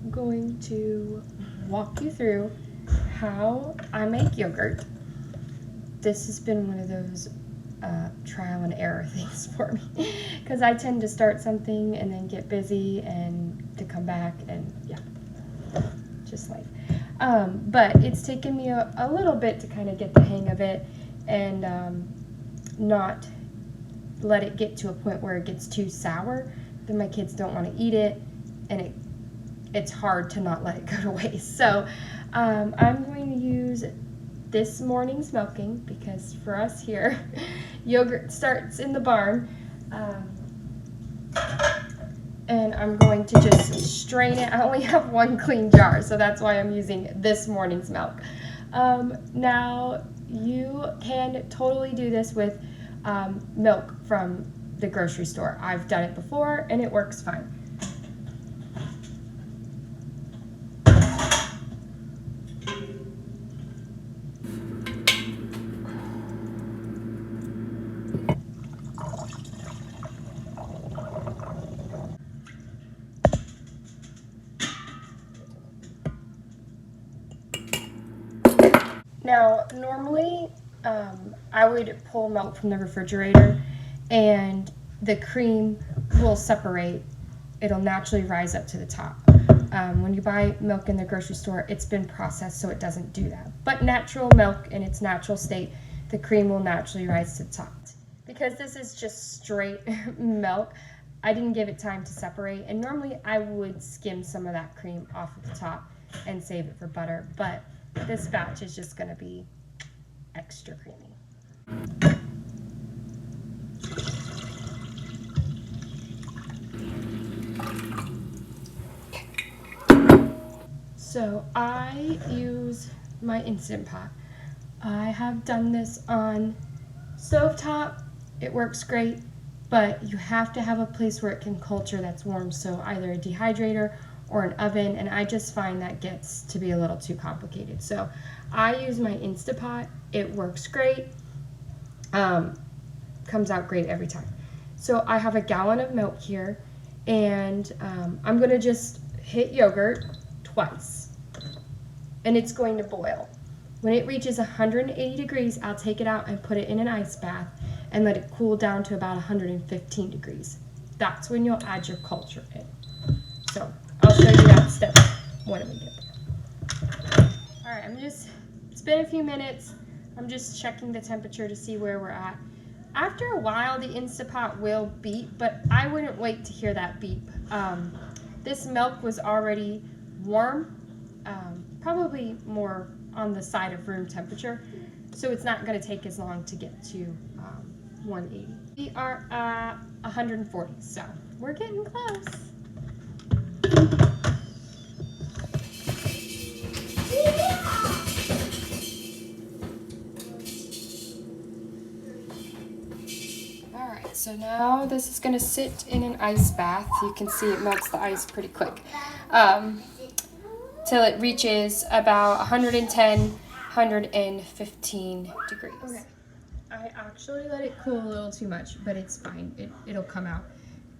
going to walk you through how I make yogurt. This has been one of those trial and error things for me because I tend to start something and then get busy and to come back and yeah, just like. But it's taken me a little bit to kind of get the hang of it and not let it get to a point where it gets too sour. Then my kids don't want to eat it, and it's hard to not let it go to waste. So I'm going to use this morning's milking because for us here, yogurt starts in the barn. And I'm going to just strain it. I only have one clean jar, so that's why I'm using this morning's milk. Now, you can totally do this with milk from the grocery store. I've done it before, and it works fine. Now, normally, I would pull milk from the refrigerator and the cream will separate. It'll naturally rise up to the top. When you buy milk in the grocery store, it's been processed, so it doesn't do that. But natural milk in its natural state, the cream will naturally rise to the top. Because this is just straight milk, I didn't give it time to separate. And normally I would skim some of that cream off of the top and save it for butter. But this batch is just going to be extra creamy. So I use my Instant Pot. I have done this on stovetop. It works great, but you have to have a place where it can culture that's warm, so either a dehydrator or an oven, and I just find that gets to be a little too complicated. So I use my Instapot. It works great. Comes out great every time. So I have a gallon of milk here, and I'm gonna just hit yogurt twice, and it's going to boil. When it reaches 180 degrees, I'll take it out and put it in an ice bath and let it cool down to about 115 degrees. That's when you'll add your culture in. So I'll show you that step when we get there. All right, it's been a few minutes. I'm just checking the temperature to see where we're at. After a while, the Instapot will beep, but I wouldn't wait to hear that beep. This milk was already warm, probably more on the side of room temperature, so it's not going to take as long to get to 180. We are at 140, so we're getting close. Alright, so now this is going to sit in an ice bath. You can see it melts the ice pretty quick. Till it reaches about 110, 115 degrees. Okay. I actually let it cool a little too much, but it's fine. It'll come out.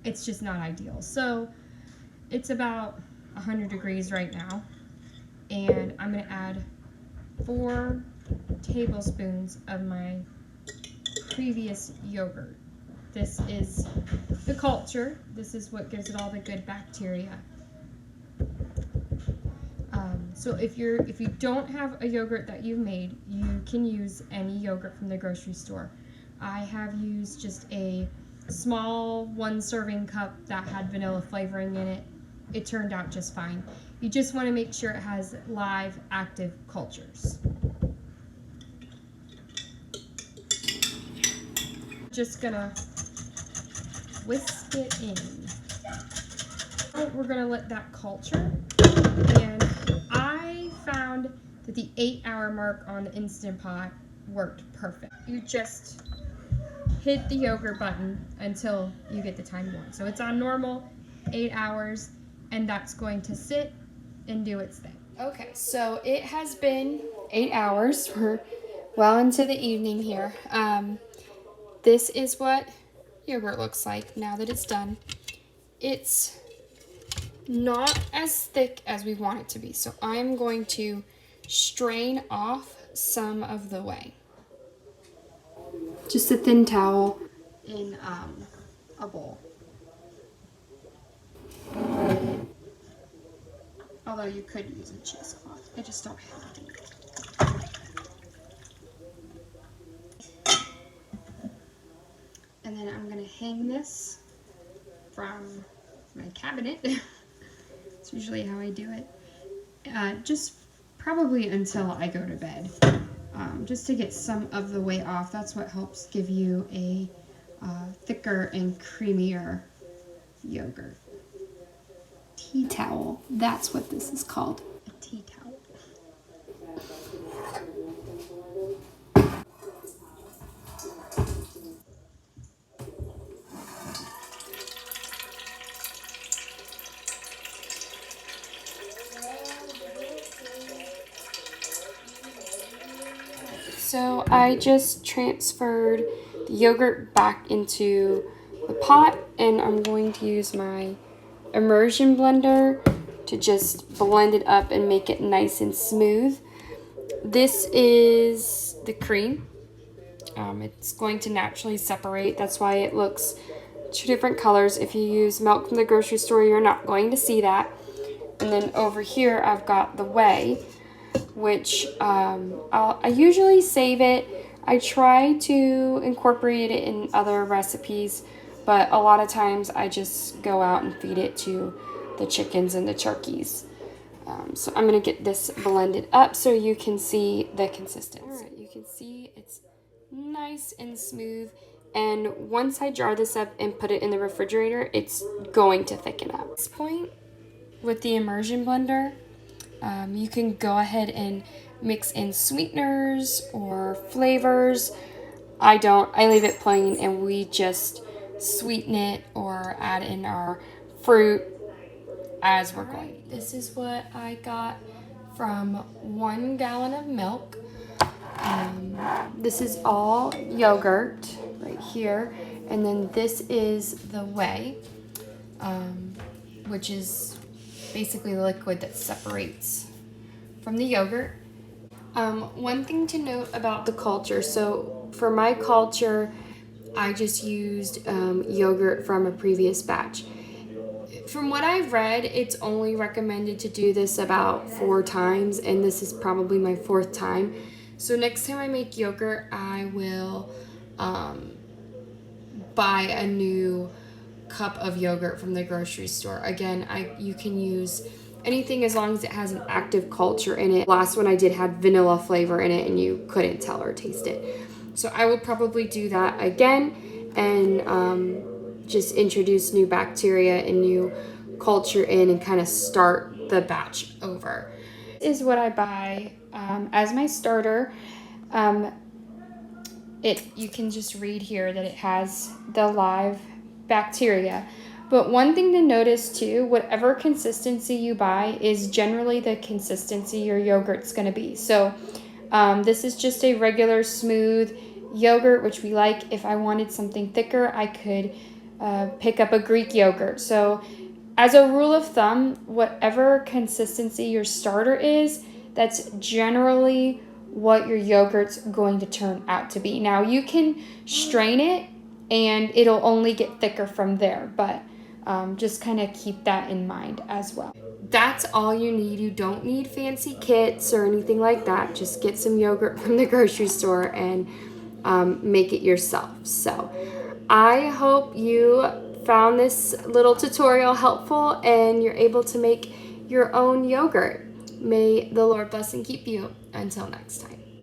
It's just not ideal. So it's about 100 degrees right now, and I'm going to add 4 tablespoons of my previous yogurt. This is the culture. This is what gives it all the good bacteria. So if you don't have a yogurt that you've made, you can use any yogurt from the grocery store. I have used just a small 1 serving cup that had vanilla flavoring in it. It turned out just fine. You just want to make sure it has live, active cultures. Just gonna whisk it in. We're gonna let that culture, and I found that the 8-hour mark on the Instant Pot worked perfect. You just hit the yogurt button until you get the time you want. So it's on normal, 8 hours, and that's going to sit and do its thing. Okay, so it has been 8 hours. We're well into the evening here. This is what yogurt looks like now that it's done. It's not as thick as we want it to be. So I'm going to strain off some of the whey. Just a thin towel in a bowl. Although you could use a cheesecloth. I just don't have any. And then I'm going to hang this from my cabinet. It's usually how I do it. Just probably until I go to bed. Just to get some of the whey off. That's what helps give you a thicker and creamier yogurt. Tea towel. That's what this is called. A tea towel. So I just transferred the yogurt back into the pot, and I'm going to use my immersion blender to just blend it up and make it nice and smooth. This is the cream. It's going to naturally separate. That's why it looks two different colors. If you use milk from the grocery store, you're not going to see that. And then over here, I've got the whey, which I usually save it. I try to incorporate it in other recipes, but a lot of times I just go out and feed it to the chickens and the turkeys. So I'm going to get this blended up so you can see the consistency. All right, you can see it's nice and smooth. And once I jar this up and put it in the refrigerator, it's going to thicken up. At this point, with the immersion blender, you can go ahead and mix in sweeteners or flavors. I don't. I leave it plain, and we just sweeten it or add in our fruit as we're going. This is what I got from 1 gallon of milk. This is all yogurt right here, and then this is the whey, which is basically the liquid that separates from the yogurt. One thing to note about the culture, so for my culture, I just used yogurt from a previous batch. From what I've read, it's only recommended to do this about 4 times, and this is probably my 4th time. So next time I make yogurt, I will buy a new cup of yogurt from the grocery store. Again, you can use anything as long as it has an active culture in it. Last one I did had vanilla flavor in it, and you couldn't tell or taste it. So I will probably do that again and just introduce new bacteria and new culture in and kind of start the batch over. This is what I buy as my starter. You can just read here that it has the live bacteria. But one thing to notice too, whatever consistency you buy is generally the consistency your yogurt's going to be. So this is just a regular smooth yogurt, which we like. If I wanted something thicker, I could pick up a Greek yogurt. So as a rule of thumb, whatever consistency your starter is, that's generally what your yogurt's going to turn out to be. Now you can strain it and it'll only get thicker from there, but just kind of keep that in mind as well. That's all you need. You don't need fancy kits or anything like that. Just get some yogurt from the grocery store and make it yourself. So I hope you found this little tutorial helpful and you're able to make your own yogurt. May the Lord bless and keep you. Until next time.